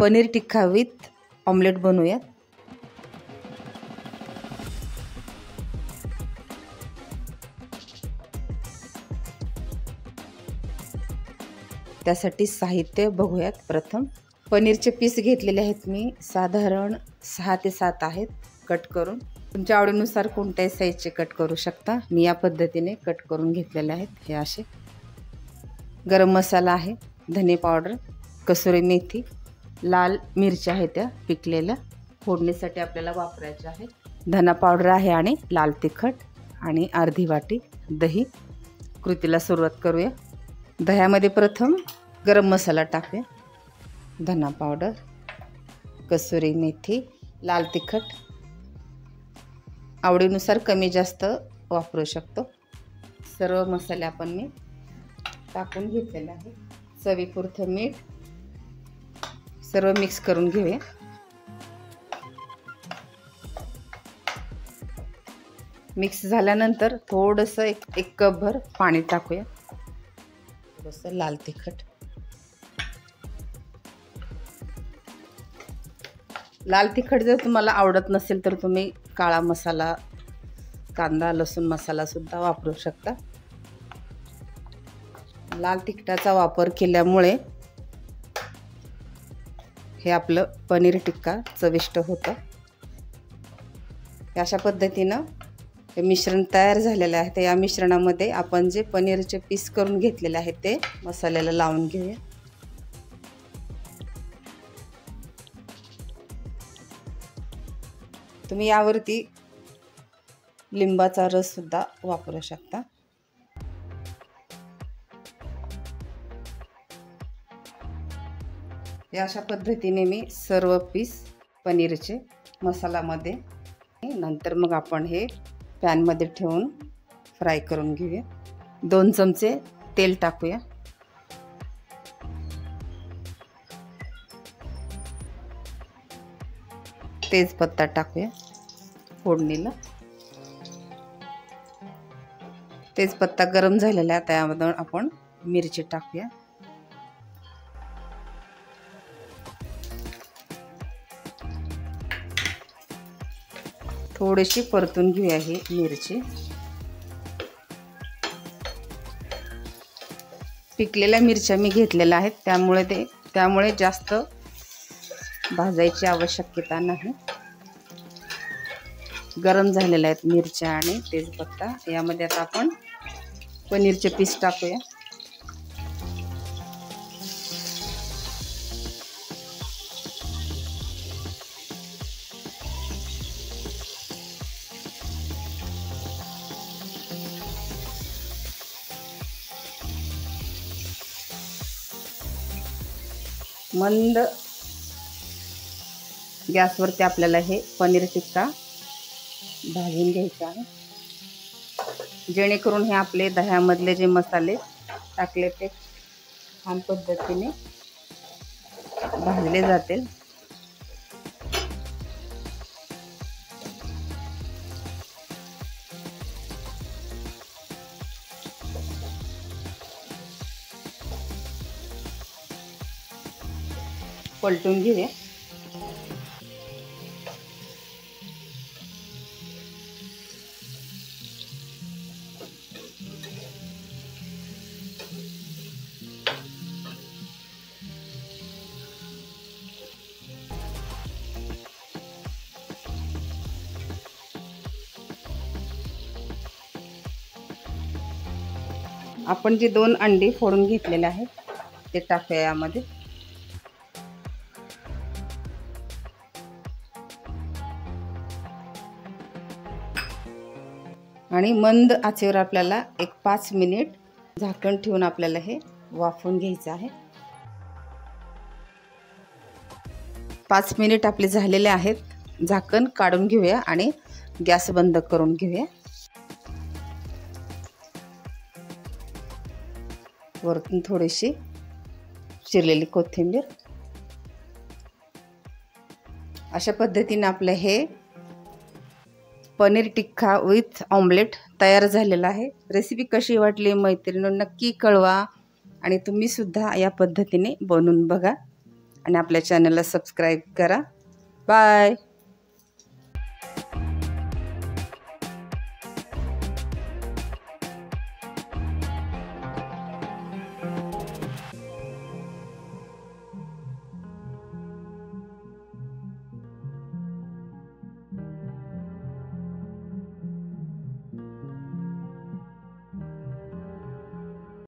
Paneer tikka with omelette बनवूया। त्यासाठी साहित्य बघूयात। प्रथम पनीरचे पीस घेतलेले आहेत मी, साधारण 6 ते 7 आहेत कट करून। तुमच्या आवडीनुसार कोणत्याही साईजचे कट करू शकता। मी या पद्धतीने कट करून घेतलेले आहेत हे असे। गरम मसाला आहे, धने पावडर, कसुरी मेथी, लाल मिरच्या आहेत त्या पिकलेल्या, फोडणीसाठी आपल्याला वापरायच्या आहेत। धना पावडर आहे आणि लाल तिखट आणि अर्धी वाटी दही। कृतीला सुरुवात करूया। दह्यामध्ये प्रथम गरम मसाला टाकूया, धना पावडर, कसुरी मेथी, लाल तिखट, आवडीनुसार कमी जास्त वापरू शकतो। सर्व मसाले आपण मी टाकून घेतलेले आहे। चवीपुरतं मीठ, सर्व मिक्स करून घेऊया। मिक्स झाल्यानंतर थोडंसं एक कप भर पाणी टाकूया, थोडंसं लाल तिखट। लाल तिखट जर तुम्हाला आवडत नसेल तर तुम्ही काळा मसाला, कांदा लसूण मसाला सुद्धा वापरू शकता। लाल तिखटाचा वापर केल्यामुळे हे आपलं पनीर टिक्का चविष्ट होतं। अशा पद्धतीनं हे मिश्रण तयार झालेलं आहे। तर या मिश्रणामध्ये आपण जे पनीरचे पीस करून घेतलेले आहेत ते मसाल्याला लावून घेऊया। तुम्ही यावरती लिंबाचा रस सुद्धा वापरू शकता। या अशा पद्धतीने मी सर्व पीस पनीरचे मसाल्यामध्ये, नंतर मग आपण हे पॅनमध्ये ठेवून फ्राय करून घेऊया। 2 चमचे तेल टाकूया। तेजपत्ता टाकूया फोडणीला। तेजपत्ता गरम झालेला आहे, त्यामध्ये आपण मिरची टाकूया। थोडीशी परतून घेऊया ही मिरची। पिकलेल्या मिरच्या मी घेतलेल्या आहेत, त्यामुळे जास्त भाजायची आवश्यकता नाही। गरम झालेल्या आहेत मिरच्या आणि तेजपत्ता। यामध्ये आता आपण पनीरचे पीस टाकूया। मंद गॅसवरती आपल्याला हे पनीर टिक्का भाजून घ्यायचा आहे, जेणेकरून हे आपले दह्यामधले जे मसाले टाकले ते छान पद्धतीने भाजले जातील। पलटून घेऊया। आपण जे 2 अंडी फोडून घेतलेले आहेत ते टाकूया यामध्ये। आणि मंद आचेवर आपल्याला एक 5 मिनिट झाकण ठेवून आपल्याला हे वाफवून घ्यायचं आहे। 5 मिनिट आपले झालेले आहेत। झाकण काढून घेऊया आणि गॅस बंद करून घेऊया। वरतून थोडीशी चिरलेली कोथिंबीर। अशा पद्धतीने आपलं हे पनीर टिक्का विथ ऑमलेट तयार झालेला आहे। रेसिपी कशी वाटली मैत्रिणींनो नक्की कळवा आणि तुम्ही सुद्धा या पद्धतीने बनवून बघा। आणि आपल्या चॅनलला सबस्क्राईब करा. बाय.